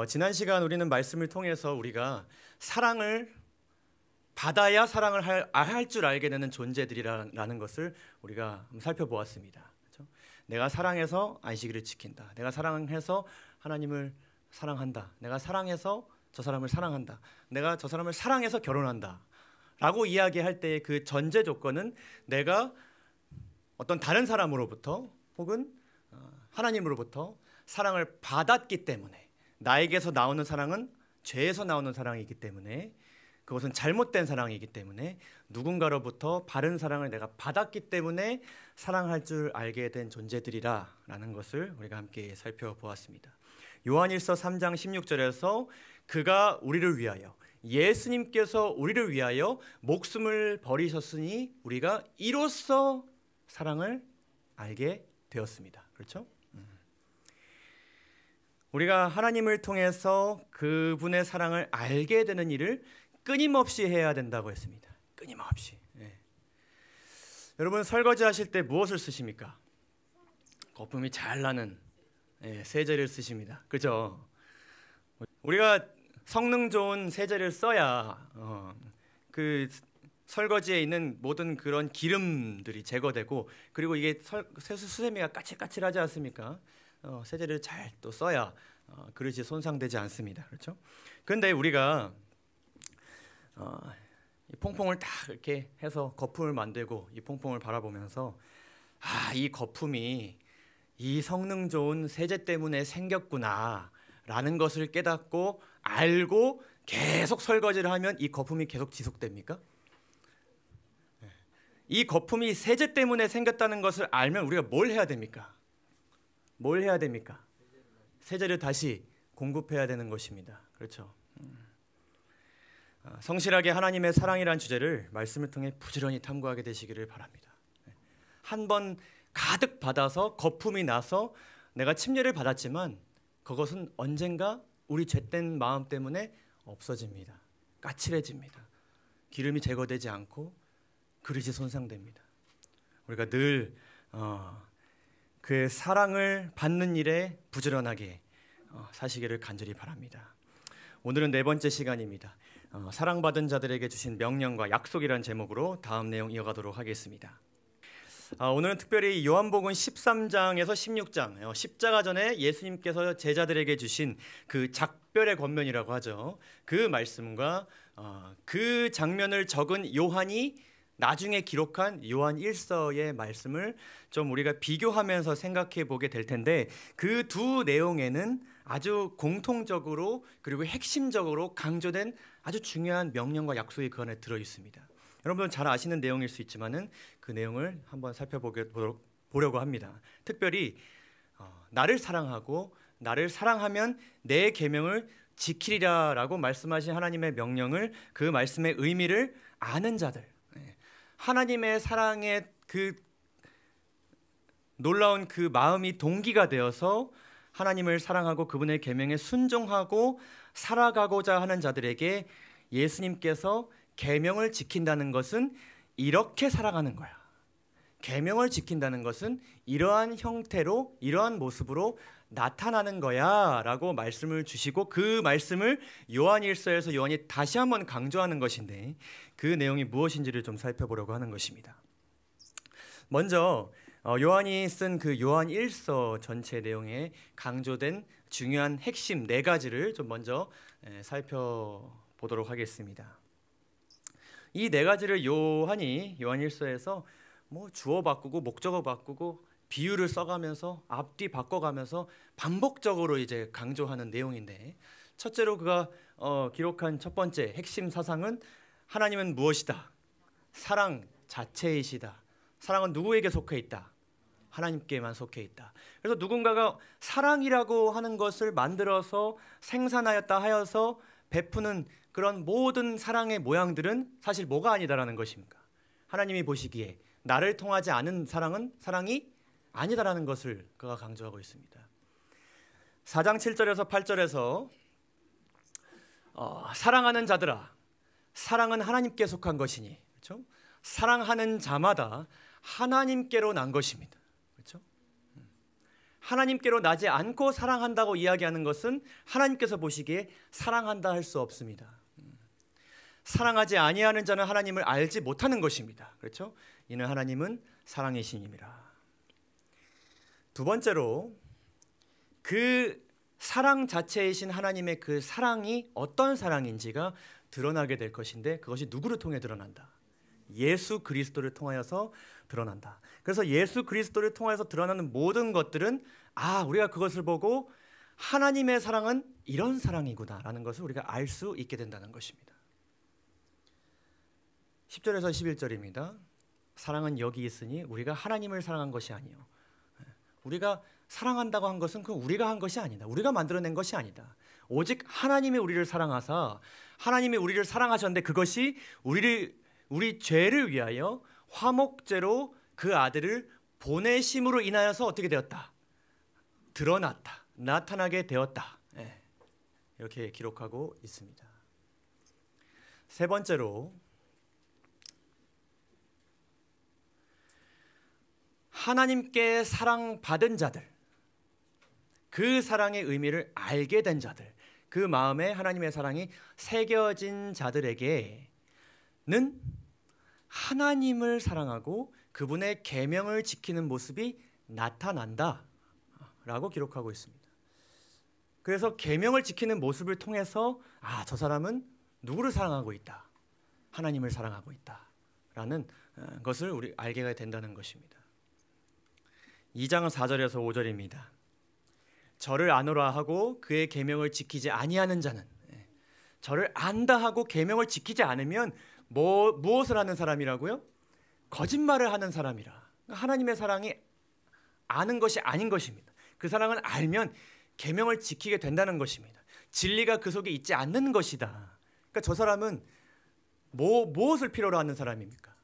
지난 시간 우리는 말씀을 통해서 우리가 사랑을 받아야 사랑을 할 줄 알게 되는 존재들이라는 것을 우리가 한번 살펴보았습니다. 그렇죠? 내가 사랑해서 안식일을 지킨다. 내가 사랑해서 하나님을 사랑한다. 내가 사랑해서 저 사람을 사랑한다. 내가 저 사람을 사랑해서 결혼한다. 라고 이야기할 때의 그 전제 조건은 내가 어떤 다른 사람으로부터 혹은 하나님으로부터 사랑을 받았기 때문에, 나에게서 나오는 사랑은 죄에서 나오는 사랑이기 때문에, 그것은 잘못된 사랑이기 때문에, 누군가로부터 바른 사랑을 내가 받았기 때문에 사랑할 줄 알게 된 존재들이라는 것을 우리가 함께 살펴보았습니다. 요한일서 3장 16절에서 그가 우리를 위하여, 예수님께서 우리를 위하여 목숨을 버리셨으니 우리가 이로써 사랑을 알게 되었습니다. 그렇죠? 우리가 하나님을 통해서 그분의 사랑을 알게 되는 일을 끊임없이 해야 된다고 했습니다. 끊임없이. 여러분, 설거지 하실 때 무엇을 쓰십니까? 거품이 잘 나는 세제를 쓰십니다. 그죠? 우리가 성능 좋은 세제를 써야 그 설거지에 있는 모든 그런 기름들이 제거되고, 그리고 이게 수세미가 까칠까칠하지 않습니까? 세제를 잘 또 써야 그릇이 손상되지 않습니다. 그렇죠? 그런데 우리가 이 퐁퐁을 딱 이렇게 해서 거품을 만들고 이 퐁퐁을 바라보면서 이 거품이 이 성능 좋은 세제 때문에 생겼구나 라는 것을 깨닫고 알고 계속 설거지를 하면 이 거품이 계속 지속됩니까? 이 거품이 세제 때문에 생겼다는 것을 알면 우리가 뭘 해야 됩니까? 뭘 해야 됩니까? 세제를 다시 공급해야 되는 것입니다. 그렇죠? 성실하게 하나님의 사랑이라는 주제를 말씀을 통해 부지런히 탐구하게 되시기를 바랍니다. 한 번 가득 받아서 거품이 나서 내가 침례를 받았지만 그것은 언젠가 우리 죄된 마음 때문에 없어집니다. 까칠해집니다. 기름이 제거되지 않고 그릇이 손상됩니다. 우리가 늘 그 사랑을 받는 일에 부지런하게 사시기를 간절히 바랍니다. 오늘은 네 번째 시간입니다. 사랑받은 자들에게 주신 명령과 약속이라는 제목으로 다음 내용 이어가도록 하겠습니다. 오늘은 특별히 요한복음 13장에서 16장, 십자가 전에 예수님께서 제자들에게 주신 그 작별의 권면이라고 하죠. 그 말씀과 그 장면을 적은 요한이 나중에 기록한 요한 1서의 말씀을 좀 우리가 비교하면서 생각해 보게 될 텐데, 그 두 내용에는 아주 공통적으로 그리고 핵심적으로 강조된 아주 중요한 명령과 약속이 그 안에 들어 있습니다. 여러분 잘 아시는 내용일 수 있지만은 그 내용을 한번 살펴보려고 합니다. 특별히 나를 사랑하고 나를 사랑하면 내 계명을 지키리라라고 말씀하신 하나님의 명령을, 그 말씀의 의미를 아는 자들, 하나님의 사랑의 그 놀라운 그 마음이 동기가 되어서 하나님을 사랑하고 그분의 계명에 순종하고 살아가고자 하는 자들에게 예수님께서 계명을 지킨다는 것은 이렇게 살아가는 거야. 계명을 지킨다는 것은 이러한 형태로, 이러한 모습으로 나타나는 거야 라고 말씀을 주시고, 그 말씀을 요한일서에서 요한이 다시 한번 강조하는 것인데, 그 내용이 무엇인지를 좀 살펴보려고 하는 것입니다. 먼저 요한이 쓴 그 요한일서 전체 내용에 강조된 중요한 핵심 네 가지를 좀 먼저 살펴보도록 하겠습니다. 이 네 가지를 요한이 요한일서에서 주어 바꾸고 목적어 바꾸고 비유를 써가면서 앞뒤 바꿔가면서 반복적으로 이제 강조하는 내용인데, 첫째로 그가 기록한 첫 번째 핵심 사상은 하나님은 무엇이다? 사랑 자체이시다. 사랑은 누구에게 속해 있다? 하나님께만 속해 있다. 그래서 누군가가 사랑이라고 하는 것을 만들어서 생산하였다 하여서 베푸는 그런 모든 사랑의 모양들은 사실 뭐가 아니다라는 것입니까? 하나님이 보시기에 나를 통하지 않은 사랑은 사랑이 아니다라는 것을 그가 강조하고 있습니다. 4장 7절에서 8절에서 사랑하는 자들아, 사랑은 하나님께 속한 것이니, 그렇죠? 사랑하는 자마다 하나님께로 난 것입니다. 그렇죠? 하나님께로 나지 않고 사랑한다고 이야기하는 것은 하나님께서 보시기에 사랑한다 할 수 없습니다. 사랑하지 아니하는 자는 하나님을 알지 못하는 것입니다. 그렇죠? 이는 하나님은 사랑이시니라. 두 번째로 그 사랑 자체이신 하나님의 그 사랑이 어떤 사랑인지가 드러나게 될 것인데 그것이 누구를 통해 드러난다? 예수 그리스도를 통하여서 드러난다. 그래서 예수 그리스도를 통해서 드러나는 모든 것들은 우리가 그것을 보고 하나님의 사랑은 이런 사랑이구나라는 것을 우리가 알 수 있게 된다는 것입니다. 10절에서 11절입니다. 사랑은 여기 있으니 우리가 하나님을 사랑한 것이 아니요. 우리가 사랑한다고 한 것은 그 우리가 한 것이 아니다. 우리가 만들어낸 것이 아니다. 오직 하나님이 우리를 사랑하사 하나님이 우리를 사랑하셨는데 그것이 우리 죄를 위하여 화목제로 그 아들을 보내심으로 인하여서 어떻게 되었다? 드러났다. 나타나게 되었다. 이렇게 기록하고 있습니다. 세 번째로 하나님께 사랑받은 자들, 그 사랑의 의미를 알게 된 자들, 그 마음에 하나님의 사랑이 새겨진 자들에게는 하나님을 사랑하고 그분의 계명을 지키는 모습이 나타난다라고 기록하고 있습니다. 그래서 계명을 지키는 모습을 통해서 저 사람은 누구를 사랑하고 있다? 하나님을 사랑하고 있다라는 것을 우리 알게 된다는 것입니다. 2장 4절에서 5절입니다. 저를 아노라 하고 그의 계명을 지키지 아니하는 자는, 저를 안다 하고 계명을 지키지 않으면 무엇을 하는 사람이라고요? 거짓말을 하는 사람이라. 하나님의 사랑이 아는 것이 아닌 것입니다. 그 사랑을 알면 계명을 지키게 된다는 것입니다. 진리가 그 속에 있지 않는 것이다. 그러니까 저 사람은 무엇을 필요로 하는 사람입니까?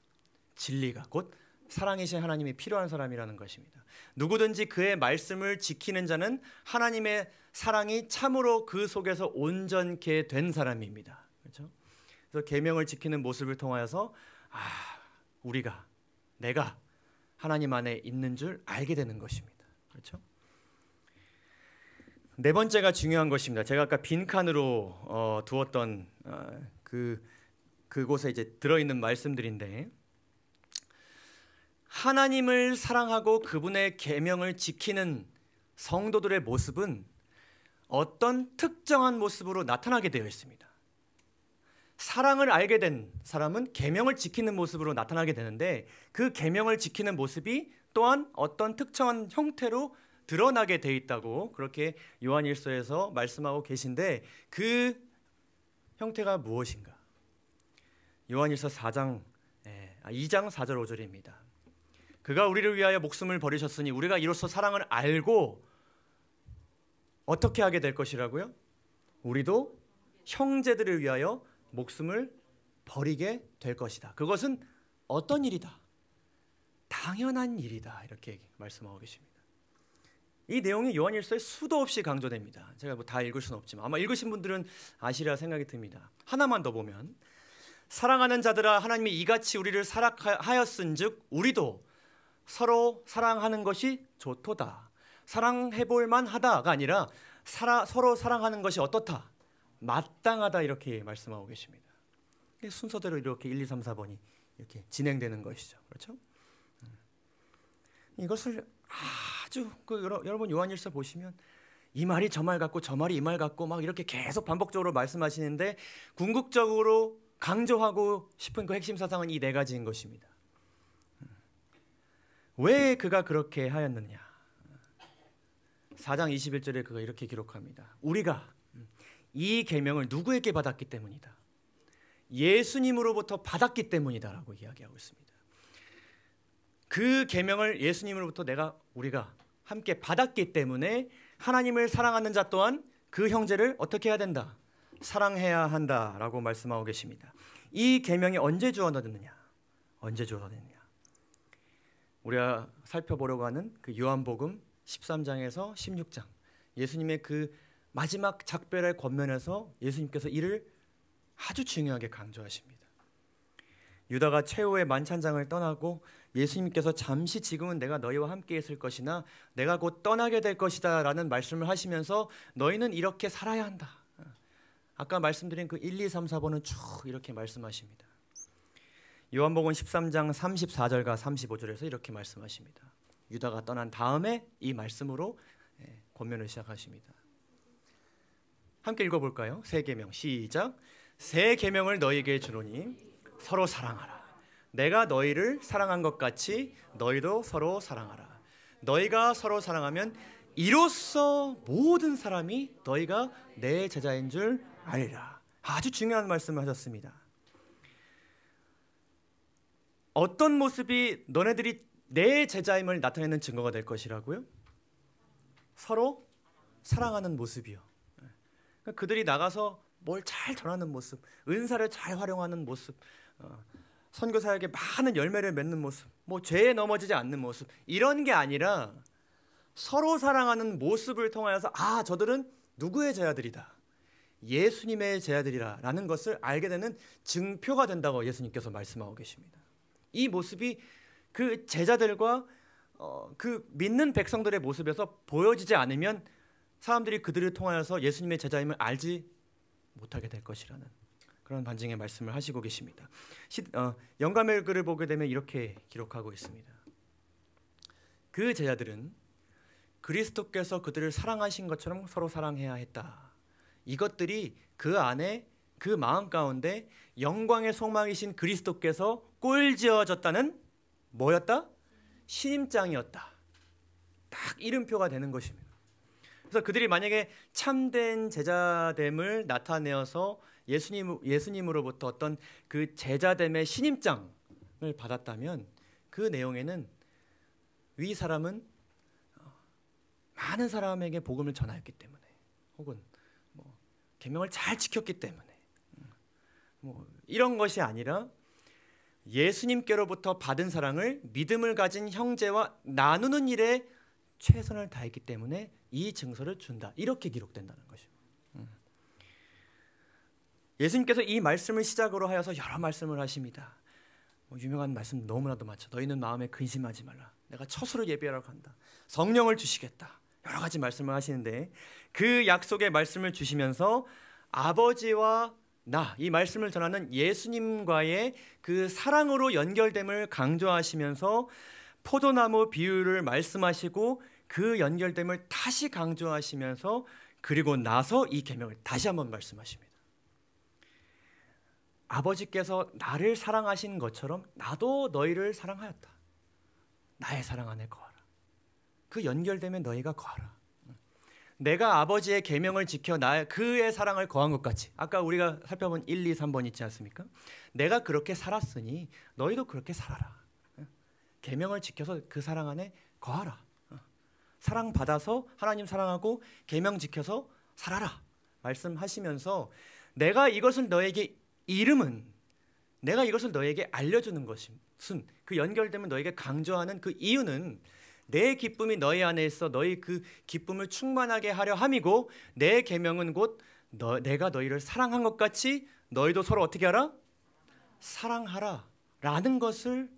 진리가 곧 사랑이신 하나님이 필요한 사람이라는 것입니다. 누구든지 그의 말씀을 지키는 자는 하나님의 사랑이 참으로 그 속에서 온전케 된 사람입니다. 그렇죠? 그래서 계명을 지키는 모습을 통하여서 내가 하나님 안에 있는 줄 알게 되는 것입니다. 그렇죠? 네 번째가 중요한 것입니다. 제가 아까 빈칸으로 두었던 그곳에 이제 들어있는 말씀들인데, 하나님을 사랑하고 그분의 계명을 지키는 성도들의 모습은 어떤 특정한 모습으로 나타나게 되어 있습니다. 사랑을 알게 된 사람은 계명을 지키는 모습으로 나타나게 되는데 그 계명을 지키는 모습이 또한 어떤 특정한 형태로 드러나게 돼 있다고 그렇게 요한일서에서 말씀하고 계신데 그 형태가 무엇인가? 요한일서 2장 4절 5절입니다. 그가 우리를 위하여 목숨을 버리셨으니 우리가 이로써 사랑을 알고 어떻게 하게 될 것이라고요? 우리도 형제들을 위하여 목숨을 버리게 될 것이다. 그것은 어떤 일이다? 당연한 일이다. 이렇게 말씀하고 계십니다. 이 내용이 요한일서에 수도 없이 강조됩니다. 제가 다 읽을 수는 없지만 아마 읽으신 분들은 아시리라 생각이 듭니다. 하나만 더 보면, 사랑하는 자들아 하나님이 이같이 우리를 사랑하였은즉 우리도 서로 사랑하는 것이 좋도다. 사랑해볼 만하다가 아니라 서로 사랑하는 것이 어떻다? 마땅하다. 이렇게 말씀하고 계십니다. 순서대로 이렇게 1, 2, 3, 4번이 이렇게 진행되는 것이죠. 그렇죠? 이것을 아주 여러분 요한일서 보시면 이 말이 저 말 같고 저 말이 이 말 같고 막 이렇게 계속 반복적으로 말씀하시는데 궁극적으로 강조하고 싶은 그 핵심 사상은 이 네 가지인 것입니다. 왜 그가 그렇게 하였느냐? 4장 21절에 그가 이렇게 기록합니다. 우리가 이 계명을 누구에게 받았기 때문이다. 예수님으로부터 받았기 때문이다라고 이야기하고 있습니다. 그 계명을 예수님으로부터 우리가 함께 받았기 때문에 하나님을 사랑하는 자 또한 그 형제를 어떻게 해야 된다? 사랑해야 한다라고 말씀하고 계십니다. 이 계명이 언제 주어졌느냐? 우리가 살펴보려고 하는 그 요한복음 13장에서 16장, 예수님의 그 마지막 작별의 권면에서 예수님께서 이를 아주 중요하게 강조하십니다. 유다가 최후의 만찬장을 떠나고 예수님께서 잠시 지금은 내가 너희와 함께 있을 것이나 내가 곧 떠나게 될 것이다 라는 말씀을 하시면서 너희는 이렇게 살아야 한다. 아까 말씀드린 그 1, 2, 3, 4번은 쭉 이렇게 말씀하십니다. 요한복음 13장 34절과 35절에서 이렇게 말씀하십니다. 유다가 떠난 다음에 이 말씀으로 권면을 시작하십니다. 함께 읽어볼까요? 새 계명 시작. 새 계명을 너희에게 주노니 서로 사랑하라. 내가 너희를 사랑한 것 같이 너희도 서로 사랑하라. 너희가 서로 사랑하면 이로써 모든 사람이 너희가 내 제자인 줄 알리라. 아주 중요한 말씀을 하셨습니다. 어떤 모습이 너네들이 내 제자임을 나타내는 증거가 될 것이라고요? 서로 사랑하는 모습이요. 그들이 나가서 뭘 잘 전하는 모습, 은사를 잘 활용하는 모습, 선교사에게 많은 열매를 맺는 모습, 뭐 죄에 넘어지지 않는 모습, 이런 게 아니라 서로 사랑하는 모습을 통하여서 아, 저들은 누구의 제자들이다, 예수님의 제자들이라 라는 것을 알게 되는 증표가 된다고 예수님께서 말씀하고 계십니다. 이 모습이 그 제자들과 그 믿는 백성들의 모습에서 보여지지 않으면 사람들이 그들을 통하여서 예수님의 제자임을 알지 못하게 될 것이라는 그런 반증의 말씀을 하시고 계십니다. 영감의 글을 보게 되면 이렇게 기록하고 있습니다. 그 제자들은 그리스도께서 그들을 사랑하신 것처럼 서로 사랑해야 했다. 이것들이 그 안에 그 마음 가운데 영광의 소망이신 그리스도께서 꼴지어졌다는 뭐였다? 신임장이었다. 딱 이름표가 되는 것입니다. 그래서 그들이 만약에 참된 제자됨을 나타내어서 예수님으로부터 어떤 그 제자됨의 신임장을 받았다면 그 내용에는 위 사람은 많은 사람에게 복음을 전하였기 때문에 혹은 계명을 잘 지켰기 때문에 이런 것이 아니라 예수님께로부터 받은 사랑을 믿음을 가진 형제와 나누는 일에 최선을 다했기 때문에 이 증서를 준다. 이렇게 기록된다는 것입니다. 예수님께서 이 말씀을 시작으로 하여서 여러 말씀을 하십니다. 유명한 말씀 너무나도 많죠. 너희는 마음에 근심하지 말라. 내가 처소로 예배하러 간다. 성령을 주시겠다. 여러 가지 말씀을 하시는데 그 약속의 말씀을 주시면서 아버지와 나, 이 말씀을 전하는 예수님과의 그 사랑으로 연결됨을 강조하시면서 포도나무 비유를 말씀하시고 그 연결됨을 다시 강조하시면서 그리고 나서 이 계명을 다시 한번 말씀하십니다. 아버지께서 나를 사랑하신 것처럼 나도 너희를 사랑하였다. 나의 사랑 안에 거하라. 그 연결됨에 너희가 거하라. 내가 아버지의 계명을 지켜 그의 사랑을 거한 것 같이 아까 우리가 살펴본 1, 2, 3번 있지 않습니까? 내가 그렇게 살았으니 너희도 그렇게 살아라. 계명을 지켜서 그 사랑 안에 거하라. 사랑받아서 하나님 사랑하고 계명 지켜서 살아라 말씀하시면서 내가 이것을 너에게 내가 이것을 너에게 알려주는 것은 그 연결되면 너에게 강조하는 그 이유는 내 기쁨이 너희 안에 있어 너희 그 기쁨을 충만하게 하려 함이고 내 계명은 곧 내가 너희를 사랑한 것 같이 너희도 서로 어떻게 하라? 사랑하라 라는 것을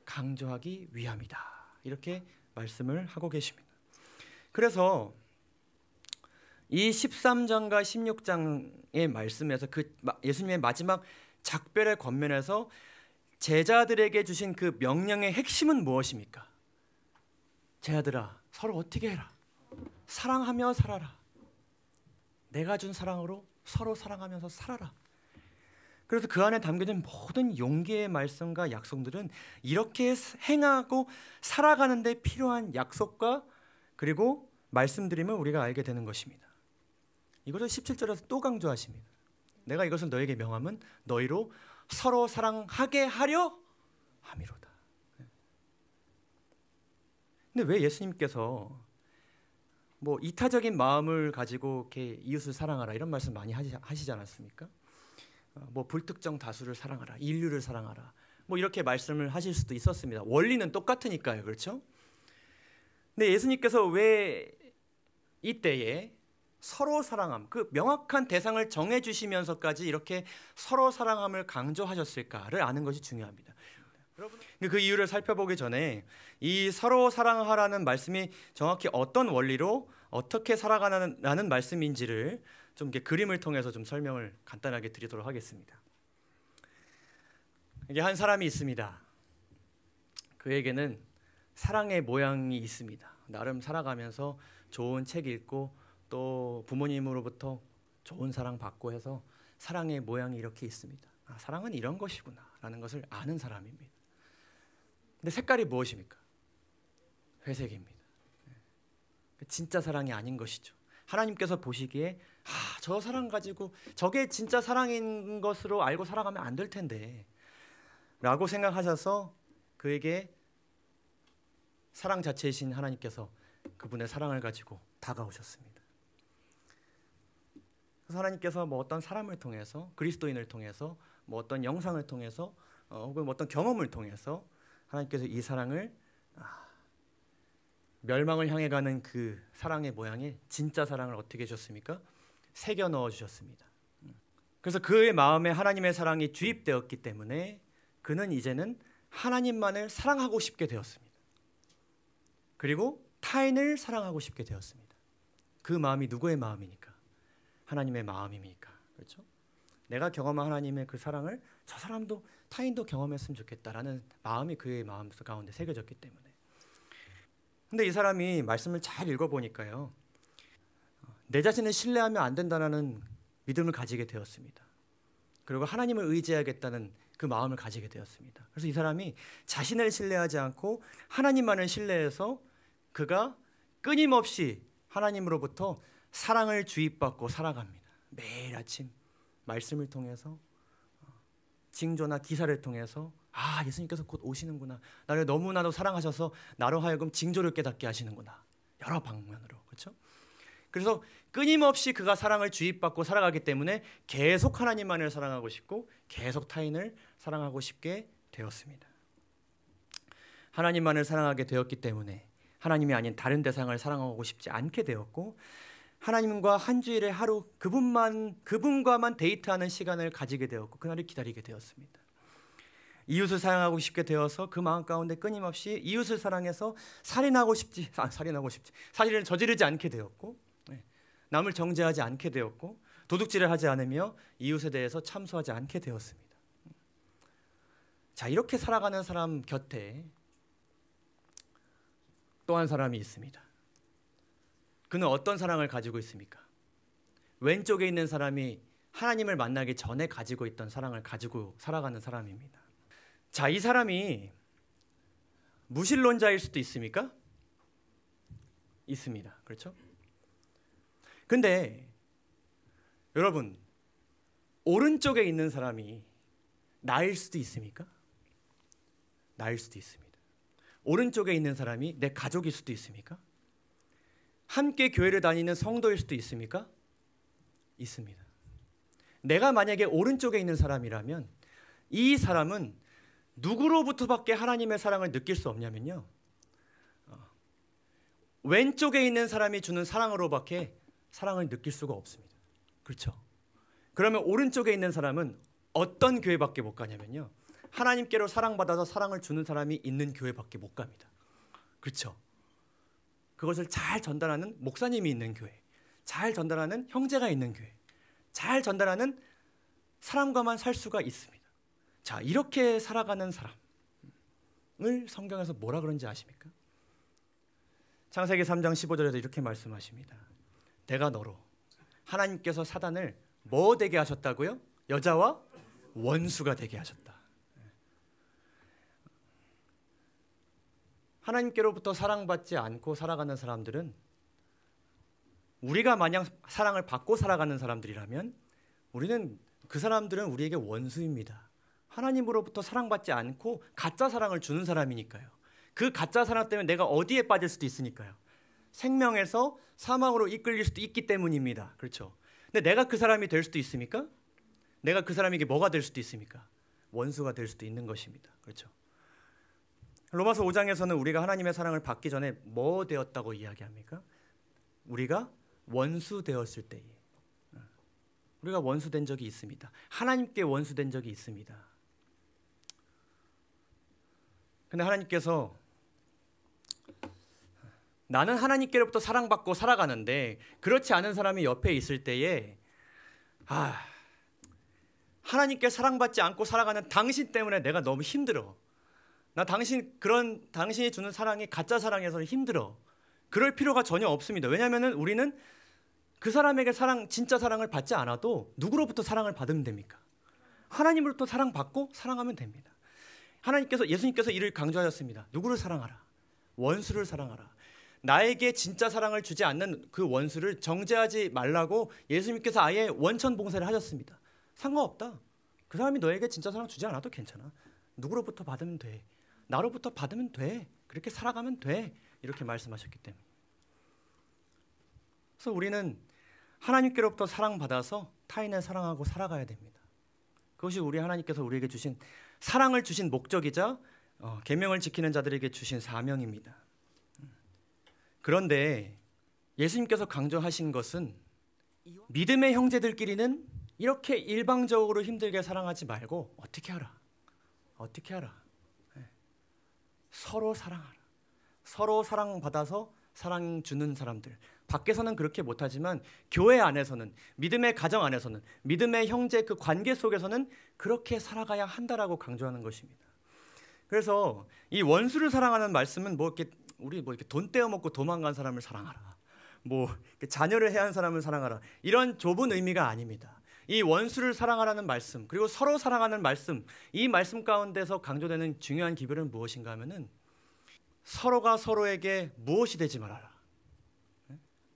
강조하기 위함이다. 이렇게 말씀을 하고 계십니다. 그래서 이 13장과 16장의 말씀에서 그 예수님의 마지막 작별의 권면에서 제자들에게 주신 그 명령의 핵심은 무엇입니까? 제자들아, 서로 어떻게 해라? 사랑하며 살아라. 내가 준 사랑으로 서로 사랑하면서 살아라. 그래서 그 안에 담겨진 모든 용기의 말씀과 약속들은 이렇게 행하고 살아가는 데 필요한 약속과 그리고 말씀드림을 우리가 알게 되는 것입니다. 이것을 17절에서 또 강조하십니다. 내가 이것을 너에게 명함은 너희로 서로 사랑하게 하려 함이로다. 근데 왜 예수님께서 이타적인 마음을 가지고 이렇게 이웃을 사랑하라 이런 말씀 많이 하시지 않았습니까? 불특정 다수를 사랑하라, 인류를 사랑하라, 이렇게 말씀을 하실 수도 있었습니다. 원리는 똑같으니까요, 그렇죠? 근데 예수님께서 왜 이때에 서로 사랑함, 그 명확한 대상을 정해 주시면서까지 이렇게 서로 사랑함을 강조하셨을까를 아는 것이 중요합니다. 그 이유를 살펴보기 전에 이 서로 사랑하라는 말씀이 정확히 어떤 원리로 어떻게 살아가라는 말씀인지를 좀 이렇게 그림을 통해서 좀 설명을 간단하게 드리도록 하겠습니다. 이게 한 사람이 있습니다. 그에게는 사랑의 모양이 있습니다. 나름 살아가면서 좋은 책 읽고 또 부모님으로부터 좋은 사랑 받고 해서 사랑의 모양이 이렇게 있습니다. 아, 사랑은 이런 것이구나 라는 것을 아는 사람입니다. 근데 색깔이 무엇입니까? 회색입니다. 진짜 사랑이 아닌 것이죠. 하나님께서 보시기에 저 사랑 가지고 저게 진짜 사랑인 것으로 알고 살아가면 안 될 텐데 라고 생각하셔서 그에게 사랑 자체이신 하나님께서 그분의 사랑을 가지고 다가오셨습니다. 그래서 하나님께서 뭐 어떤 사람을 통해서, 그리스도인을 통해서, 뭐 어떤 영상을 통해서, 혹은 뭐 어떤 경험을 통해서 하나님께서 이 사랑을 멸망을 향해 가는 그 사랑의 모양에 진짜 사랑을 어떻게 해주셨습니까? 새겨 넣어 주셨습니다. 그래서 그의 마음에 하나님의 사랑이 주입되었기 때문에 그는 이제는 하나님만을 사랑하고 싶게 되었습니다. 그리고 타인을 사랑하고 싶게 되었습니다. 그 마음이 누구의 마음이니까? 하나님의 마음입니까? 그렇죠? 내가 경험한 하나님의 그 사랑을 저 사람도 타인도 경험했으면 좋겠다라는 마음이 그의 마음 가운데 새겨졌기 때문에. 근데 이 사람이 말씀을 잘 읽어보니까요, 내 자신을 신뢰하면 안 된다는 믿음을 가지게 되었습니다. 그리고 하나님을 의지하겠다는 그 마음을 가지게 되었습니다. 그래서 이 사람이 자신을 신뢰하지 않고 하나님만을 신뢰해서 그가 끊임없이 하나님으로부터 사랑을 주입받고 살아갑니다. 매일 아침 말씀을 통해서, 징조나 기사를 통해서 예수님께서 곧 오시는구나, 나를 너무나도 사랑하셔서 나로 하여금 징조를 깨닫게 하시는구나, 여러 방면으로. 그렇죠? 그래서 끊임없이 그가 사랑을 주입받고 살아가기 때문에 계속 하나님만을 사랑하고 싶고 계속 타인을 사랑하고 싶게 되었습니다. 하나님만을 사랑하게 되었기 때문에 하나님이 아닌 다른 대상을 사랑하고 싶지 않게 되었고, 하나님과 한 주일에 하루 그분과만 데이트하는 시간을 가지게 되었고 그날을 기다리게 되었습니다. 이웃을 사랑하고 싶게 되어서 그 마음 가운데 끊임없이 이웃을 사랑해서 살인을 저지르지 않게 되었고, 남을 정죄하지 않게 되었고, 도둑질을 하지 않으며 이웃에 대해서 참소하지 않게 되었습니다. 자, 이렇게 살아가는 사람 곁에 또 한 사람이 있습니다. 그는 어떤 사랑을 가지고 있습니까? 왼쪽에 있는 사람이 하나님을 만나기 전에 가지고 있던 사랑을 가지고 살아가는 사람입니다. 자, 이 사람이 무신론자일 수도 있습니까? 있습니다. 그렇죠? 근데 여러분, 오른쪽에 있는 사람이 나일 수도 있습니까? 나일 수도 있습니다. 오른쪽에 있는 사람이 내 가족일 수도 있습니까? 함께 교회를 다니는 성도일 수도 있습니까? 있습니다. 내가 만약에 오른쪽에 있는 사람이라면 이 사람은 누구로부터밖에 하나님의 사랑을 느낄 수 없냐면요, 왼쪽에 있는 사람이 주는 사랑으로밖에 사랑을 느낄 수가 없습니다. 그렇죠? 그러면 오른쪽에 있는 사람은 어떤 교회밖에 못 가냐면요, 하나님께로 사랑받아서 사랑을 주는 사람이 있는 교회밖에 못 갑니다. 그렇죠? 그것을 잘 전달하는 목사님이 있는 교회, 잘 전달하는 형제가 있는 교회, 잘 전달하는 사람과만 살 수가 있습니다. 자, 이렇게 살아가는 사람을 성경에서 뭐라 그런지 아십니까? 창세기 3장 15절에서 이렇게 말씀하십니다. 내가 너로, 하나님께서 사단을 뭐 되게 하셨다고요? 여자와 원수가 되게 하셨다. 하나님께로부터 사랑받지 않고 살아가는 사람들은, 우리가 마냥 사랑을 받고 살아가는 사람들이라면 그 사람들은 우리에게 원수입니다. 하나님으로부터 사랑받지 않고 가짜 사랑을 주는 사람이니까요. 그 가짜 사랑 때문에 내가 어디에 빠질 수도 있으니까요. 생명에서 사망으로 이끌릴 수도 있기 때문입니다. 그렇죠? 근데 내가 그 사람이 될 수도 있습니까? 내가 그 사람에게 뭐가 될 수도 있습니까? 원수가 될 수도 있는 것입니다. 그렇죠? 로마서 5장에서는 우리가 하나님의 사랑을 받기 전에 뭐 되었다고 이야기합니까? 우리가 원수 되었을 때에 우리가 원수된 적이 있습니다. 하나님께 원수된 적이 있습니다. 근데 하나님께서 나는 하나님께로부터 사랑받고 살아가는데 그렇지 않은 사람이 옆에 있을 때에 하나님께 사랑받지 않고 살아가는 당신 때문에 내가 너무 힘들어. 나 당신이 주는 사랑이 가짜 사랑에서 힘들어. 그럴 필요가 전혀 없습니다. 왜냐하면 우리는 그 사람에게 진짜 사랑을 받지 않아도 누구로부터 사랑을 받으면 됩니까? 하나님으로부터 사랑받고 사랑하면 됩니다. 예수님께서 이를 강조하셨습니다. 누구를 사랑하라? 원수를 사랑하라. 나에게 진짜 사랑을 주지 않는 그 원수를 정죄하지 말라고 예수님께서 아예 원천 봉쇄를 하셨습니다. 상관없다. 그 사람이 너에게 진짜 사랑 주지 않아도 괜찮아. 누구로부터 받으면 돼. 나로부터 받으면 돼. 그렇게 살아가면 돼. 이렇게 말씀하셨기 때문에. 그래서 우리는 하나님께로부터 사랑받아서 타인을 사랑하고 살아가야 됩니다. 그것이 우리 하나님께서 우리에게 주신 사랑을 주신 목적이자 계명을 지키는 자들에게 주신 사명입니다. 그런데 예수님께서 강조하신 것은 믿음의 형제들끼리는 이렇게 일방적으로 힘들게 사랑하지 말고 어떻게 하라? 서로 사랑하라. 서로 사랑받아서 사랑 주는 사람들. 밖에서는 그렇게 못하지만 교회 안에서는, 믿음의 가정 안에서는, 믿음의 형제 그 관계 속에서는 그렇게 살아가야 한다라고 강조하는 것입니다. 그래서 이 원수를 사랑하는 말씀은 우리 이렇게 돈 떼어먹고 도망간 사람을 사랑하라, 자녀를 해한 사람을 사랑하라, 이런 좁은 의미가 아닙니다. 이 원수를 사랑하라는 말씀, 그리고 서로 사랑하는 말씀, 이 말씀 가운데서 강조되는 중요한 기별은 무엇인가 하면은 서로가 서로에게 무엇이 되지 말아라,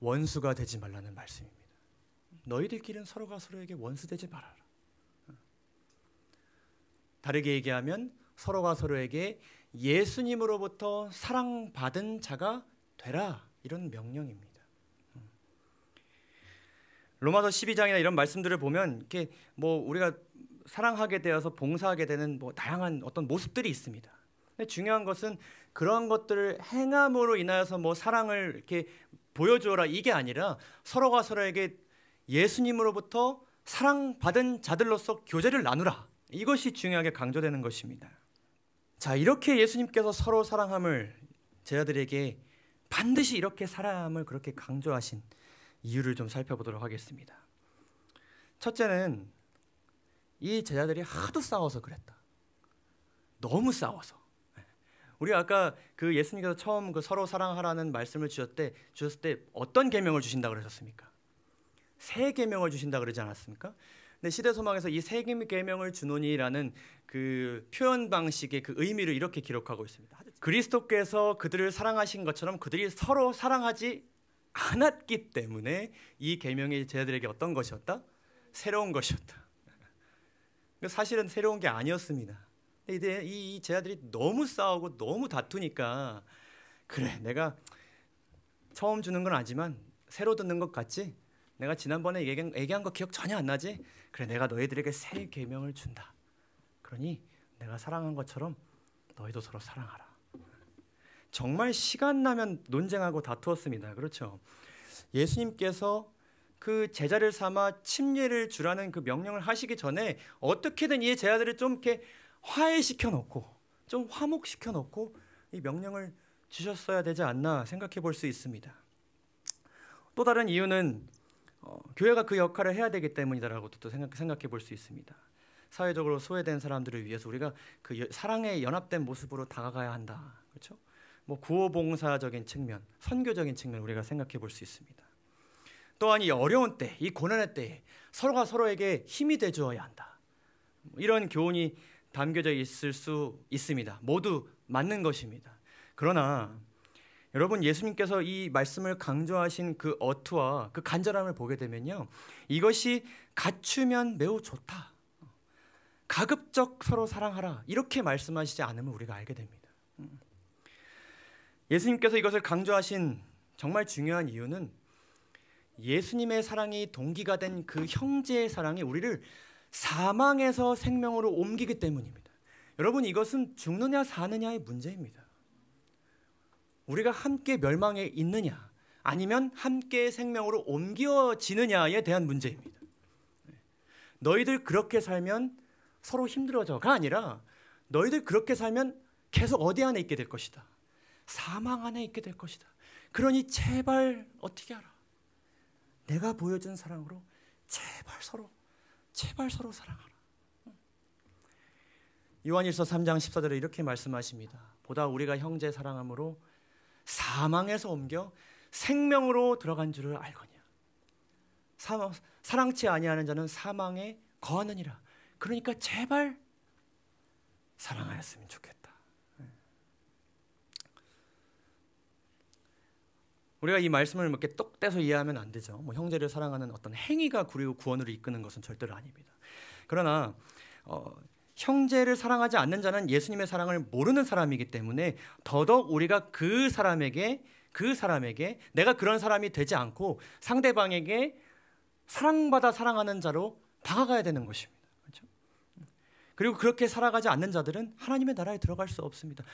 원수가 되지 말라는 말씀입니다. 너희들끼리는 서로가 서로에게 원수 되지 말아라. 다르게 얘기하면 서로가 서로에게 예수님으로부터 사랑받은 자가 되라, 이런 명령입니다. 로마서 12장이나 이런 말씀들을 보면 이렇게 우리가 사랑하게 되어서 봉사하게 되는 다양한 어떤 모습들이 있습니다. 근데 중요한 것은 그런 것들을 행함으로 인하여서 사랑을 이렇게 보여주어라, 이게 아니라 서로가 서로에게 예수님으로부터 사랑받은 자들로서 교제를 나누라, 이것이 중요하게 강조되는 것입니다. 자, 이렇게 예수님께서 서로 사랑함을 제자들에게 반드시 이렇게 사랑함을 그렇게 강조하신 이유를 좀 살펴보도록 하겠습니다. 첫째는 이 제자들이 하도 싸워서 그랬다. 너무 싸워서. 우리 아까 그 예수님께서 처음 그 서로 사랑하라는 말씀을 주셨을 때 어떤 계명을 주신다고 그러셨습니까? 세 계명을 주신다고 그러지 않았습니까? 근데 시대소망에서 이 세 계명을 주노니라는 그 표현 방식의 그 의미를 이렇게 기록하고 있습니다. 그리스도께서 그들을 사랑하신 것처럼 그들이 서로 사랑하지 않았기 때문에 이 계명이 제자들에게 어떤 것이었다? 새로운 것이었다. 사실은 새로운 게 아니었습니다. 근데 이 제자들이 너무 싸우고 너무 다투니까, 그래, 내가 처음 주는 건 아니지만 새로 듣는 것 같지? 내가 지난번에 얘기한 거 기억 전혀 안 나지? 그래, 내가 너희들에게 새 계명을 준다. 그러니 내가 사랑한 것처럼 너희도 서로 사랑하라. 정말 시간 나면 논쟁하고 다투었습니다. 그렇죠? 예수님께서 그 제자를 삼아 침례를 주라는 그 명령을 하시기 전에 어떻게든 이 제자들을 좀 이렇게 화해시켜 놓고, 좀 화목시켜 놓고 이 명령을 주셨어야 되지 않나 생각해 볼 수 있습니다. 또 다른 이유는 교회가 그 역할을 해야 되기 때문이다라고 또 생각해 볼 수 있습니다. 사회적으로 소외된 사람들을 위해서 우리가 그 사랑의 연합된 모습으로 다가가야 한다. 그렇죠? 구호봉사적인 측면, 선교적인 측면 우리가 생각해 볼 수 있습니다. 또한 이 어려운 때, 이 고난의 때에 서로가 서로에게 힘이 돼 주어야 한다. 이런 교훈이 담겨져 있을 수 있습니다. 모두 맞는 것입니다. 그러나 여러분, 예수님께서 이 말씀을 강조하신 그 어투와 그 간절함을 보게 되면요, 이것이 갖추면 매우 좋다, 가급적 서로 사랑하라, 이렇게 말씀하시지 않으면 우리가 알게 됩니다. 예수님께서 이것을 강조하신 정말 중요한 이유는 예수님의 사랑이 동기가 된 그 형제의 사랑이 우리를 사망에서 생명으로 옮기기 때문입니다. 여러분, 이것은 죽느냐 사느냐의 문제입니다. 우리가 함께 멸망에 있느냐, 아니면 함께 생명으로 옮겨지느냐에 대한 문제입니다. 너희들 그렇게 살면 서로 힘들어져가 아니라 너희들 그렇게 살면 계속 어디 안에 있게 될 것이다. 사망 안에 있게 될 것이다. 그러니 제발 어떻게 하라. 내가 보여준 사랑으로 제발 서로 사랑하라. 요한일서 3장 14절에 이렇게 말씀하십니다. 보다 우리가 형제 사랑함으로 사망에서 옮겨 생명으로 들어간 줄을 알거냐. 사랑치 아니하는 자는 사망에 거하느니라. 그러니까 제발 사랑하였으면 좋겠다. 우리가 이 말씀을 이렇게 똑 떼서 이해하면 안 되죠. 뭐 형제를 사랑하는 어떤 행위가 그리고 구원으로 이끄는 것은 절대로 아닙니다. 그러나 형제를 사랑하지 않는 자는 예수님의 사랑을 모르는 사람이기 때문에 더더욱 우리가 그 사람에게 내가 그런 사람이 되지 않고 상대방에게 사랑받아 사랑하는 자로 다가가야 되는 것입니다. 그렇죠? 그리고 그렇게 살아가지 않는 자들은 하나님의 나라에 들어갈 수 없습니다.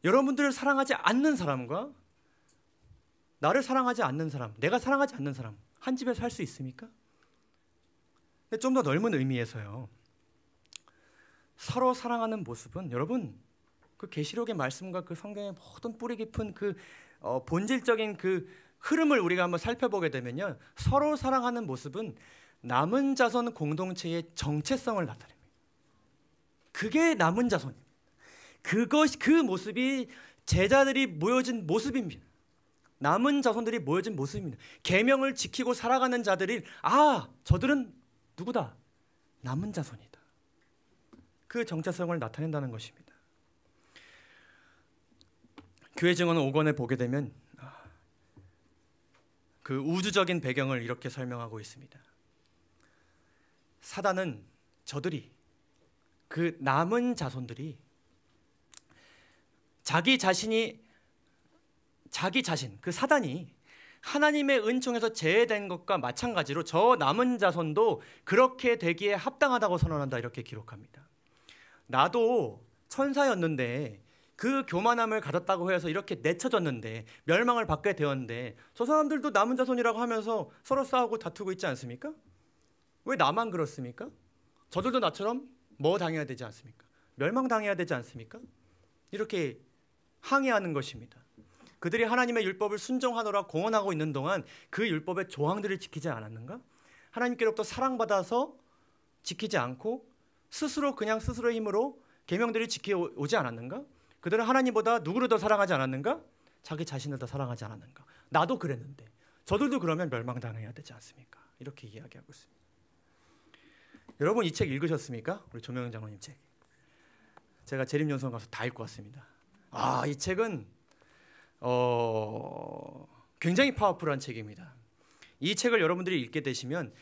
여러분들을 사랑하지 않는 사람과 나를 사랑하지 않는 사람, 내가 사랑하지 않는 사람 한 집에 살 수 있습니까? 근데 좀 더 넓은 의미에서요. 서로 사랑하는 모습은 여러분 그 계시록의 말씀과 그 성경의 모든 뿌리 깊은 그 본질적인 그 흐름을 우리가 한번 살펴보게 되면요. 서로 사랑하는 모습은 남은 자손 공동체의 정체성을 나타냅니다. 그게 남은 자손입니다. 그 모습이 제자들이 모여진 모습입니다. 남은 자손들이 모여진 모습입니다. 계명을 지키고 살아가는 자들이 저들은 누구다? 남은 자손이다. 그 정체성을 나타낸다는 것입니다. 교회 증언 5권에 보게 되면 그 우주적인 배경을 이렇게 설명하고 있습니다. 사단은 저들이 그 남은 자손들이 자기 자신 그 사단이 하나님의 은총에서 제외된 것과 마찬가지로 저 남은 자손도 그렇게 되기에 합당하다고 선언한다 이렇게 기록합니다. 나도 천사였는데 그 교만함을 가졌다고 해서 이렇게 내쳐졌는데 멸망을 받게 되었는데 저 사람들도 남은 자손이라고 하면서 서로 싸우고 다투고 있지 않습니까? 왜 나만 그렇습니까? 저들도 나처럼 뭐 당해야 되지 않습니까? 멸망당해야 되지 않습니까? 이렇게 항의하는 것입니다. 그들이 하나님의 율법을 순종하노라 공언하고 있는 동안 그 율법의 조항들을 지키지 않았는가? 하나님께로부터 사랑받아서 지키지 않고 스스로의 힘으로 계명들을 지켜오지 않았는가? 그들은 하나님보다 누구를 더 사랑하지 않았는가? 자기 자신을 더 사랑하지 않았는가? 나도 그랬는데 저들도 그러면 멸망당해야 되지 않습니까? 이렇게 이야기하고 있습니다. 여러분 이 책 읽으셨습니까? 우리 조명영 장로님 책. 제가 재림연수원 가서 다 읽고 왔습니다. 이 책은 굉장히 파워풀한 책입니다. 이 책을 여러분들이 읽게 되시면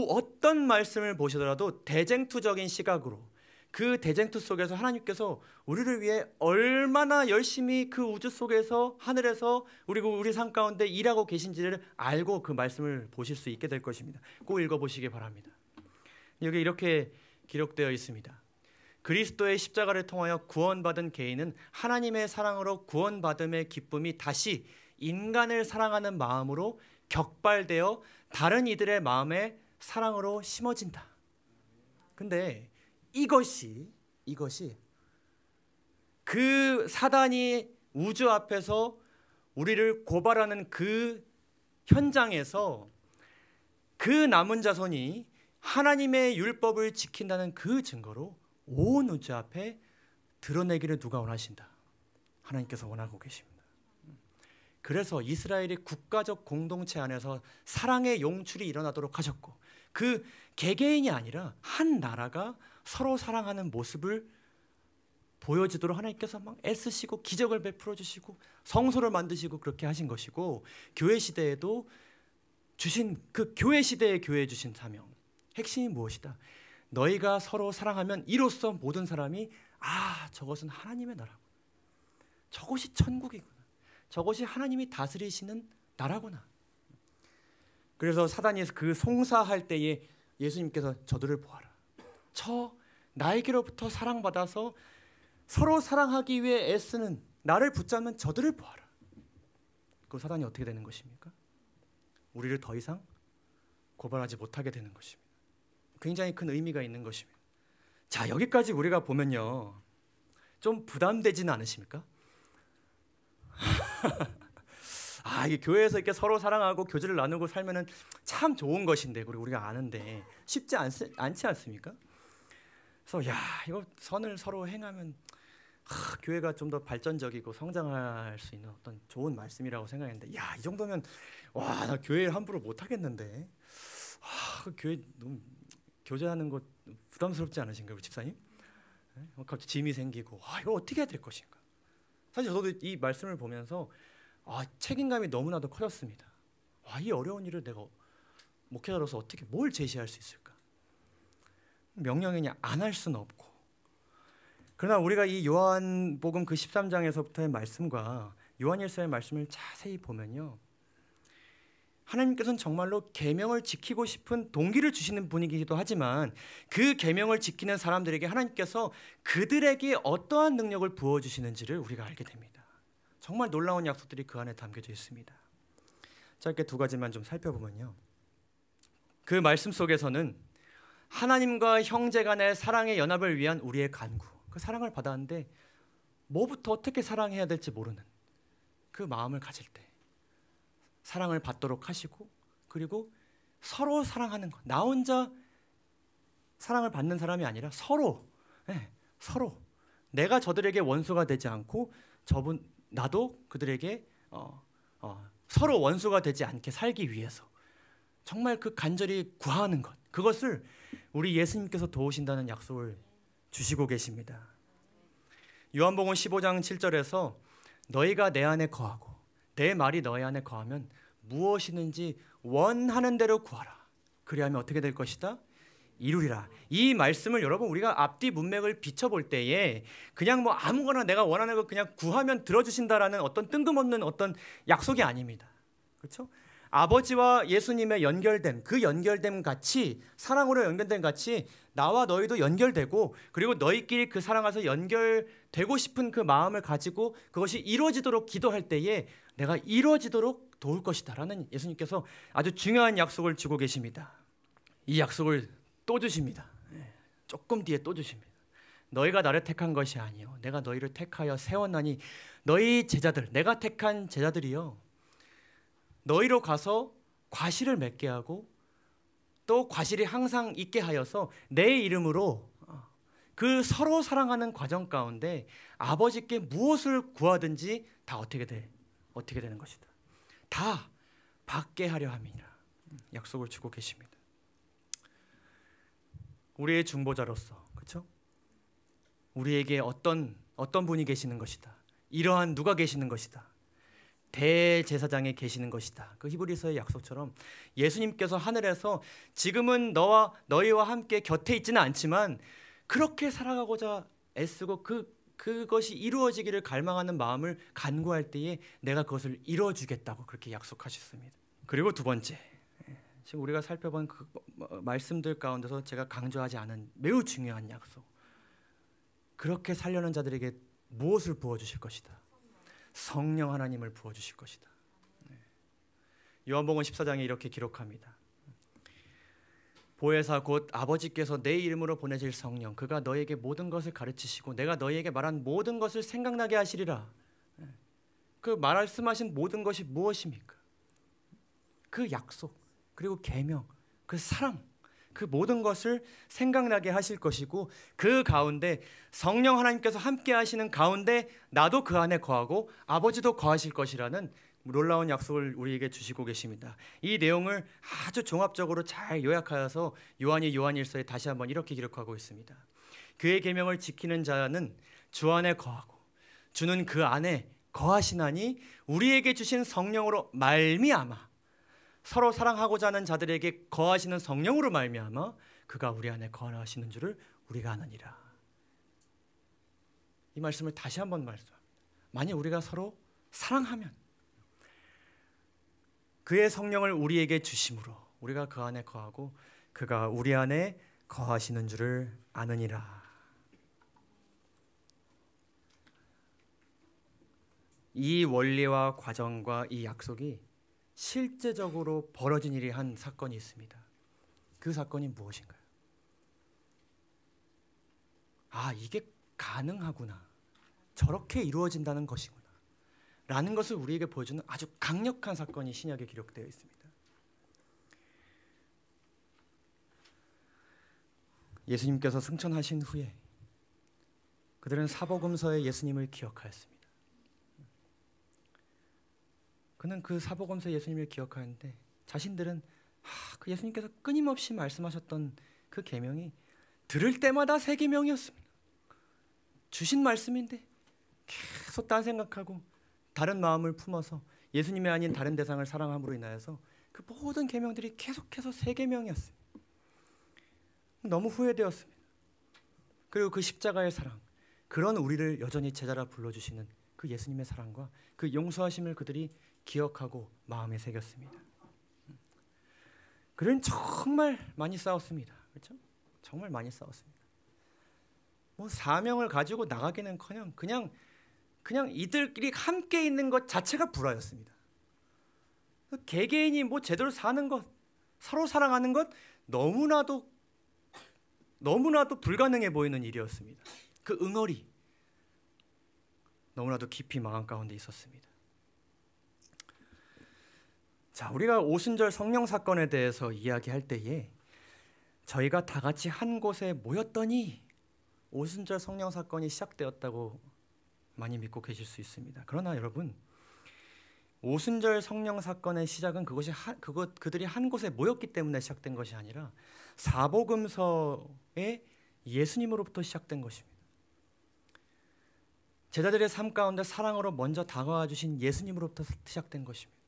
어떤 말씀을 보시더라도 대쟁투적인 시각으로 그 대쟁투 속에서 하나님께서 우리를 위해 얼마나 열심히 그 우주 속에서 하늘에서 우리 삶 가운데 일하고 계신지를 알고 그 말씀을 보실 수 있게 될 것입니다. 꼭 읽어보시기 바랍니다. 여기 이렇게 기록되어 있습니다. 그리스도의 십자가를 통하여 구원받은 개인은 하나님의 사랑으로 구원받음의 기쁨이 다시 인간을 사랑하는 마음으로 격발되어 다른 이들의 마음에 사랑으로 심어진다. 근데 이것이 그 사단이 우주 앞에서 우리를 고발하는 그 현장에서 그 남은 자손이 하나님의 율법을 지킨다는 그 증거로 온 우주 앞에 드러내기를 누가 원하신다? 하나님께서 원하고 계십니다. 그래서 이스라엘이 국가적 공동체 안에서 사랑의 용출이 일어나도록 하셨고 그 개개인이 아니라 한 나라가 서로 사랑하는 모습을 보여지도록 하나님께서 막 애쓰시고 기적을 베풀어 주시고 성소를 만드시고 그렇게 하신 것이고 교회 시대에도 주신 그 교회 시대에 교회에 주신 사명 핵심이 무엇이다? 너희가 서로 사랑하면 이로써 모든 사람이 저것은 하나님의 나라구나. 저것이 천국이구나. 저것이 하나님이 다스리시는 나라구나. 그래서 사단이 그 송사할 때에 예수님께서 저들을 보아라. 나에게로부터 사랑받아서 서로 사랑하기 위해 애쓰는 나를 붙잡는 저들을 보아라. 그 사단이 어떻게 되는 것입니까? 우리를 더 이상 고발하지 못하게 되는 것입니다. 굉장히 큰 의미가 있는 것입니다. 자, 여기까지 우리가 보면요, 좀 부담되지는 않으십니까? 이게 교회에서 이렇게 서로 사랑하고 교제를 나누고 살면은 참 좋은 것인데, 그리고 우리가 아는데 쉽지 않지 않습니까? 그래서 이거 선을 서로 행하면 교회가 좀 더 발전적이고 성장할 수 있는 어떤 좋은 말씀이라고 생각했는데, 이 정도면 나 교회 함부로 못 하겠는데, 그 교회 너무 교제하는 거 부담스럽지 않으신가요, 우리 집사님? 갑자기 짐이 생기고 이거 어떻게 해야 될 것인가? 사실 저도 이 말씀을 보면서 책임감이 너무나도 커졌습니다. 이 어려운 일을 내가 목회자로서 어떻게 뭘 제시할 수 있을까? 명령이냐 안 할 수는 없고. 그러나 우리가 이 요한복음 그 13장에서부터의 말씀과 요한일서의 말씀을 자세히 보면요, 하나님께서는 정말로 계명을 지키고 싶은 동기를 주시는 분이기도 하지만 그 계명을 지키는 사람들에게 하나님께서 그들에게 어떠한 능력을 부어주시는지를 우리가 알게 됩니다. 정말 놀라운 약속들이 그 안에 담겨져 있습니다. 짧게 두 가지만 좀 살펴보면요, 그 말씀 속에서는 하나님과 형제 간의 사랑의 연합을 위한 우리의 간구, 그 사랑을 받았는데 뭐부터 어떻게 사랑해야 될지 모르는 그 마음을 가질 때 사랑을 받도록 하시고, 그리고 서로 사랑하는 것, 나 혼자 사랑을 받는 사람이 아니라 서로 내가 저들에게 원수가 되지 않고 나도 그들에게 서로 원수가 되지 않게 살기 위해서 정말 그 간절히 구하는 것, 그것을 우리 예수님께서 도우신다는 약속을 주시고 계십니다. 요한복음 15장 7절에서 너희가 내 안에 거하고 내 말이 너희 안에 거하면 무엇이든지 원하는 대로 구하라. 그리하면 어떻게 될 것이다? 이루리라. 이 말씀을 여러분 우리가 앞뒤 문맥을 비춰볼 때에 그냥 아무거나 내가 원하는 거 그냥 구하면 들어주신다라는 어떤 뜬금없는 어떤 약속이 아닙니다. 그렇죠? 아버지와 예수님의 연결됨, 그 연결됨 같이, 사랑으로 연결된 같이 나와 너희도 연결되고, 그리고 너희끼리 그 사랑 안에서 연결되고 싶은 그 마음을 가지고 그것이 이루어지도록 기도할 때에 내가 이루어지도록 도울 것이다 라는 예수님께서 아주 중요한 약속을 주고 계십니다. 이 약속을 또 주십니다. 조금 뒤에 또 주십니다. 너희가 나를 택한 것이 아니요 내가 너희를 택하여 세웠나니 너희 제자들, 내가 택한 제자들이요 너희로 가서 과실을 맺게 하고 또 과실이 항상 있게 하여서 내 이름으로 그 서로 사랑하는 과정 가운데 아버지께 무엇을 구하든지 다 어떻게 되는 것이다. 다 받게 하려 함이니라. 약속을 주고 계십니다. 우리의 중보자로서, 그렇죠? 우리에게 어떤 분이 계시는 것이다. 이러한 누가 계시는 것이다. 대제사장에 계시는 것이다. 그 히브리서의 약속처럼 예수님께서 하늘에서 지금은 너희와 함께 곁에 있지는 않지만 그렇게 살아가고자 애쓰고 그것이 이루어지기를 갈망하는 마음을 간구할 때에 내가 그것을 이루어주겠다고 그렇게 약속하셨습니다. 그리고 두 번째, 지금 우리가 살펴본 그 말씀들 가운데서 제가 강조하지 않은 매우 중요한 약속, 그렇게 살려는 자들에게 무엇을 부어주실 것이다. 성령 하나님을 부어주실 것이다. 요한복음 14장에 이렇게 기록합니다. 보혜사 곧 아버지께서 내 이름으로 보내실 성령, 그가 너에게 모든 것을 가르치시고 내가 너희에게 말한 모든 것을 생각나게 하시리라. 그 말씀하신 모든 것이 무엇입니까? 그 약속, 그리고 계명, 그 사랑, 그 모든 것을 생각나게 하실 것이고, 그 가운데 성령 하나님께서 함께 하시는 가운데 나도 그 안에 거하고 아버지도 거하실 것이라는 놀라운 약속을 우리에게 주시고 계십니다. 이 내용을 아주 종합적으로 잘 요약하여서 요한이 요한일서에 다시 한번 이렇게 기록하고 있습니다. 그의 계명을 지키는 자는 주 안에 거하고 주는 그 안에 거하시나니 우리에게 주신 성령으로 말미암아 서로 사랑하고자 하는 자들에게 거하시는 성령으로 말미암아 그가 우리 안에 거하시는 줄을 우리가 아느니라. 이 말씀을 다시 한번 말씀합니다. 만약 우리가 서로 사랑하면 그의 성령을 우리에게 주심으로 우리가 그 안에 거하고 그가 우리 안에 거하시는 줄을 아느니라. 이 원리와 과정과 이 약속이 실제적으로 벌어진 일이 한 사건이 있습니다. 그 사건이 무엇인가요? 아, 이게 가능하구나. 저렇게 이루어진다는 것이구나. 라는 것을 우리에게 보여주는 아주 강력한 사건이 신약에 기록되어 있습니다. 예수님께서 승천하신 후에 그들은 사복음서에 예수님을 기억하였습니다. 그는 그 사복음서에 예수님을 기억하는데 자신들은 그 예수님께서 끊임없이 말씀하셨던 그 계명이 들을 때마다 새 계명이었습니다. 주신 말씀인데 계속 딴 생각하고 다른 마음을 품어서 예수님이 아닌 다른 대상을 사랑함으로 인하여서 그 모든 계명들이 계속해서 새 계명이었습니다. 너무 후회되었습니다. 그리고 그 십자가의 사랑, 그런 우리를 여전히 제자라 불러주시는 그 예수님의 사랑과 그 용서하심을 그들이 기억하고 마음에 새겼습니다. 그들은 정말 많이 싸웠습니다. 그렇죠? 정말 많이 싸웠습니다. 뭐 사명을 가지고 나가기는커녕 그냥 이들끼리 함께 있는 것 자체가 불화였습니다. 개개인이 뭐 제대로 사는 것, 서로 사랑하는 것 너무나도 불가능해 보이는 일이었습니다. 그 응어리 너무나도 깊이 마음 가운데 있었습니다. 자, 우리가 오순절 성령 사건에 대해서 이야기할 때에 저희가 다 같이 한 곳에 모였더니 오순절 성령 사건이 시작되었다고 많이 믿고 계실 수 있습니다. 그러나 여러분, 오순절 성령 사건의 시작은 그들이 한 곳에 모였기 때문에 시작된 것이 아니라 사복음서의 예수님으로부터 시작된 것입니다. 제자들의 삶 가운데 사랑으로 먼저 다가와 주신 예수님으로부터 시작된 것입니다.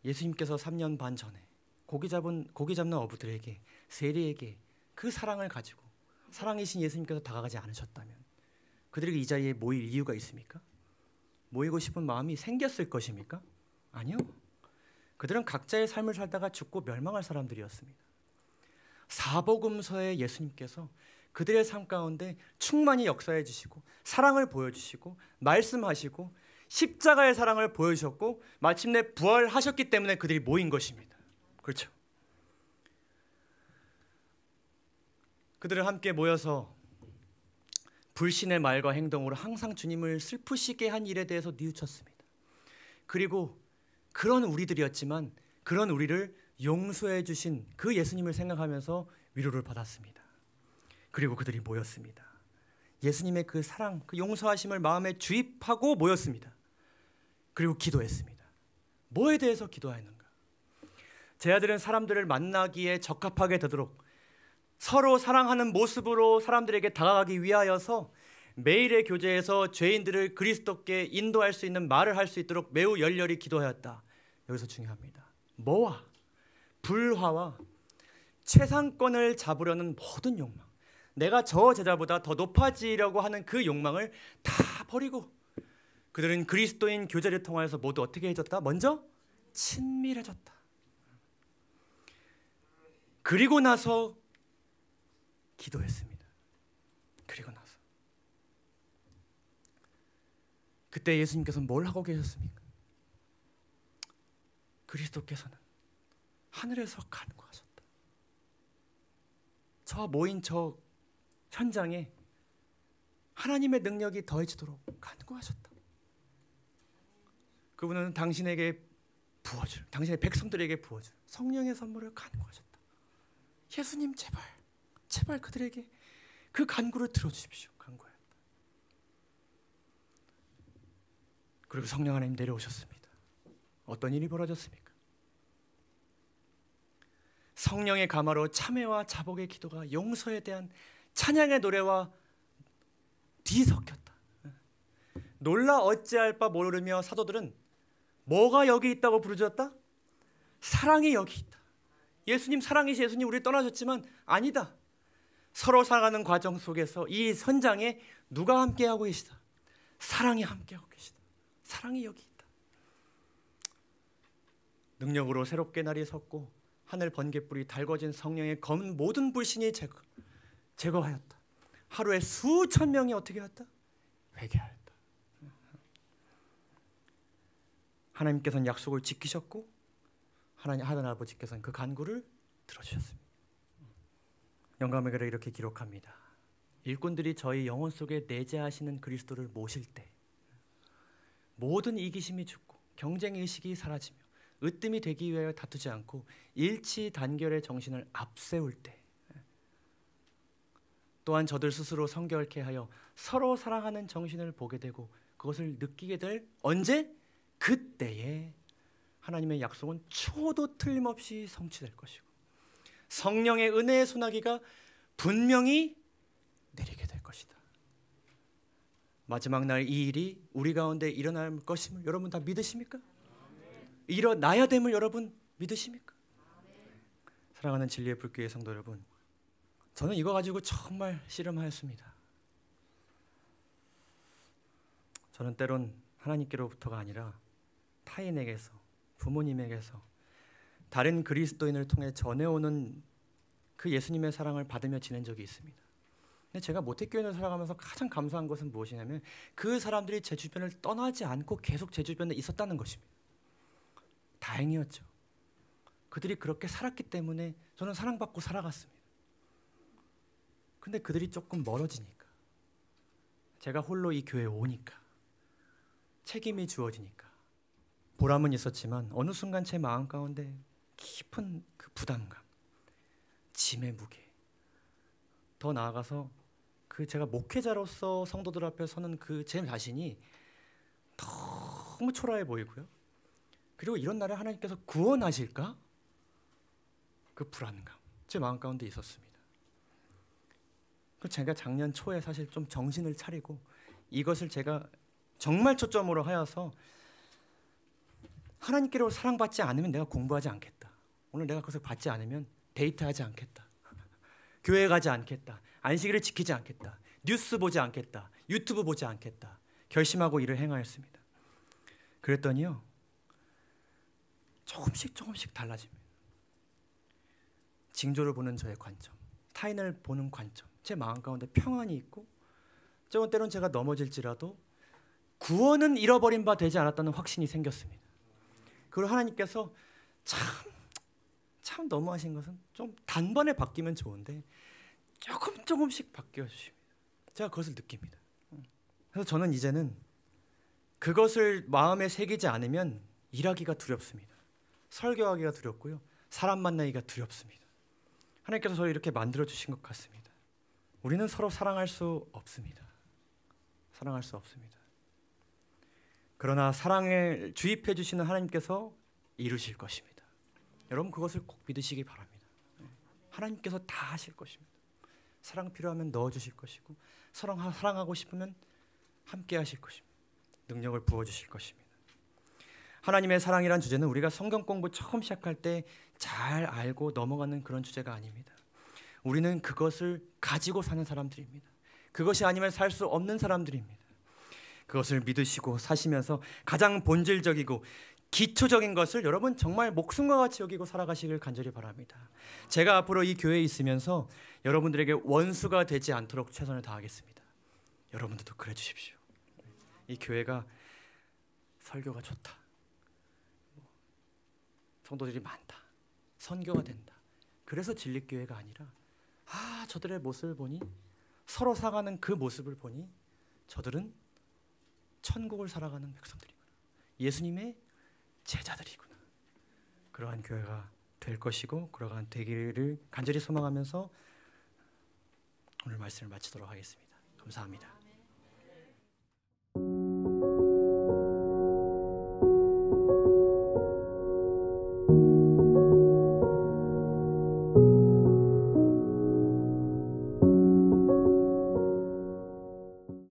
예수님께서 3년 반 전에 고기 잡는 어부들에게, 세리에게 그 사랑을 가지고 사랑이신 예수님께서 다가가지 않으셨다면 그들에게 이 자리에 모일 이유가 있습니까? 모이고 싶은 마음이 생겼을 것입니까? 아니요. 그들은 각자의 삶을 살다가 죽고 멸망할 사람들이었습니다. 사복음서의 예수님께서 그들의 삶 가운데 충만히 역사해 주시고 사랑을 보여주시고 말씀하시고 십자가의 사랑을 보여주셨고 마침내 부활하셨기 때문에 그들이 모인 것입니다. 그렇죠? 그들은 함께 모여서 불신의 말과 행동으로 항상 주님을 슬프시게 한 일에 대해서 뉘우쳤습니다. 그리고 그런 우리들이었지만 그런 우리를 용서해 주신 그 예수님을 생각하면서 위로를 받았습니다. 그리고 그들이 모였습니다. 예수님의 그 사랑, 그 용서하심을 마음에 주입하고 모였습니다. 그리고 기도했습니다. 뭐에 대해서 기도하였는가? 제 아들은 사람들을 만나기에 적합하게 되도록 서로 사랑하는 모습으로 사람들에게 다가가기 위하여서 매일의 교제에서 죄인들을 그리스도께 인도할 수 있는 말을 할 수 있도록 매우 열렬히 기도하였다. 여기서 중요합니다. 뭐와 불화와 최상권을 잡으려는 모든 욕망, 내가 저 제자보다 더 높아지려고 하는 그 욕망을 다 버리고 그들은 그리스도인 교제를 통하여서 모두 어떻게 해졌다? 먼저 친밀해졌다. 그리고 나서 기도했습니다. 그리고 나서 그때 예수님께서는 뭘 하고 계셨습니까? 그리스도께서는 하늘에서 간구하셨다. 저 모인 저 현장에 하나님의 능력이 더해지도록 간구하셨다. 그분은 당신에게 부어줄, 당신의 백성들에게 부어줄 성령의 선물을 간구하셨다. 예수님 제발 그들에게 그 간구를 들어주십시오. 간구하였다. 그리고 성령 하나님 내려오셨습니다. 어떤 일이 벌어졌습니까? 성령의 감화로 참회와 자복의 기도가 용서에 대한 찬양의 노래와 뒤섞였다. 놀라 어찌할 바 모르며 사도들은 뭐가 여기 있다고 부르짖었다? 사랑이 여기 있다. 예수님 사랑이시 예수님 우리 떠나셨지만 아니다. 서로 살아가는 과정 속에서 이 현장에 누가 함께하고 계시다? 사랑이 함께하고 계시다. 사랑이 여기 있다. 능력으로 새롭게 날이 섰고 하늘 번갯불이 달궈진 성령의 검은 모든 불신이 제거하였다. 하루에 수천 명이 어떻게 했다? 회개하였다. 하나님께서는 약속을 지키셨고 하나님 아버지께서는 그 간구를 들어주셨습니다. 영감의 글에 이렇게 기록합니다. 일꾼들이 저희 영혼 속에 내재하시는 그리스도를 모실 때 모든 이기심이 죽고 경쟁 의식이 사라지며 으뜸이 되기 위하여 다투지 않고 일치 단결의 정신을 앞세울 때 또한 저들 스스로 성결케 하여 서로 사랑하는 정신을 보게 되고 그것을 느끼게 될 언제? 그때에 하나님의 약속은 초도 틀림없이 성취될 것이고 성령의 은혜의 소나기가 분명히 내리게 될 것이다. 마지막 날 이 일이 우리 가운데 일어날 것임을 여러분 다 믿으십니까? 일어나야 됨을 여러분 믿으십니까? 사랑하는 진리의 불교의 성도 여러분, 저는 이거 가지고 정말 씨름하였습니다. 저는 때론 하나님께로부터가 아니라 타인에게서, 부모님에게서, 다른 그리스도인을 통해 전해오는 그 예수님의 사랑을 받으며 지낸 적이 있습니다. 근데 제가 모태교회를 살아가면서 가장 감사한 것은 무엇이냐면 그 사람들이 제 주변을 떠나지 않고 계속 제 주변에 있었다는 것입니다. 다행이었죠. 그들이 그렇게 살았기 때문에 저는 사랑받고 살아갔습니다. 근데 그들이 조금 멀어지니까, 제가 홀로 이 교회에 오니까, 책임이 주어지니까 보람은 있었지만 어느 순간 제 마음 가운데 깊은 그 부담감, 짐의 무게, 더 나아가서 그 제가 목회자로서 성도들 앞에 서는 그 제 자신이 너무 초라해 보이고요. 그리고 이런 날에 하나님께서 구원하실까? 그 불안감, 제 마음 가운데 있었습니다. 제가 작년 초에 사실 좀 정신을 차리고 이것을 제가 정말 초점으로 하여서 하나님께로 사랑받지 않으면 내가 공부하지 않겠다. 오늘 내가 그것을 받지 않으면 데이트하지 않겠다. 교회 가지 않겠다. 안식일을 지키지 않겠다. 뉴스 보지 않겠다. 유튜브 보지 않겠다. 결심하고 일을 행하였습니다. 그랬더니요, 조금씩 달라집니다. 징조를 보는 저의 관점, 타인을 보는 관점, 제 마음 가운데 평안이 있고, 때론 제가 넘어질지라도 구원은 잃어버린 바 되지 않았다는 확신이 생겼습니다. 그리고 하나님께서 참 너무하신 것은 좀 단번에 바뀌면 좋은데 조금씩 바뀌어 주십니다. 제가 그것을 느낍니다. 그래서 저는 이제는 그것을 마음에 새기지 않으면 일하기가 두렵습니다. 설교하기가 두렵고요. 사람 만나기가 두렵습니다. 하나님께서 저를 이렇게 만들어 주신 것 같습니다. 우리는 서로 사랑할 수 없습니다. 사랑할 수 없습니다. 그러나 사랑을 주입해 주시는 하나님께서 이루실 것입니다. 여러분 그것을 꼭 믿으시기 바랍니다. 하나님께서 다 하실 것입니다. 사랑 필요하면 넣어주실 것이고 사랑하고 싶으면 함께 하실 것입니다. 능력을 부어주실 것입니다. 하나님의 사랑이란 주제는 우리가 성경 공부 처음 시작할 때 잘 알고 넘어가는 그런 주제가 아닙니다. 우리는 그것을 가지고 사는 사람들입니다. 그것이 아니면 살 수 없는 사람들입니다. 그것을 믿으시고 사시면서 가장 본질적이고 기초적인 것을 여러분 정말 목숨과 같이 여기고 살아가시길 간절히 바랍니다. 제가 앞으로 이 교회에 있으면서 여러분들에게 원수가 되지 않도록 최선을 다하겠습니다. 여러분들도 그래 주십시오. 이 교회가 설교가 좋다, 성도들이 많다, 선교가 된다, 그래서 진리교회가 아니라 저들의 모습을 보니, 서로 살아가는 그 모습을 보니 저들은 천국을 살아가는 백성들이구나, 예수님의 제자들이구나, 그러한 교회가 될 것이고 그러한 되기를 간절히 소망하면서 오늘 말씀을 마치도록 하겠습니다. 감사합니다.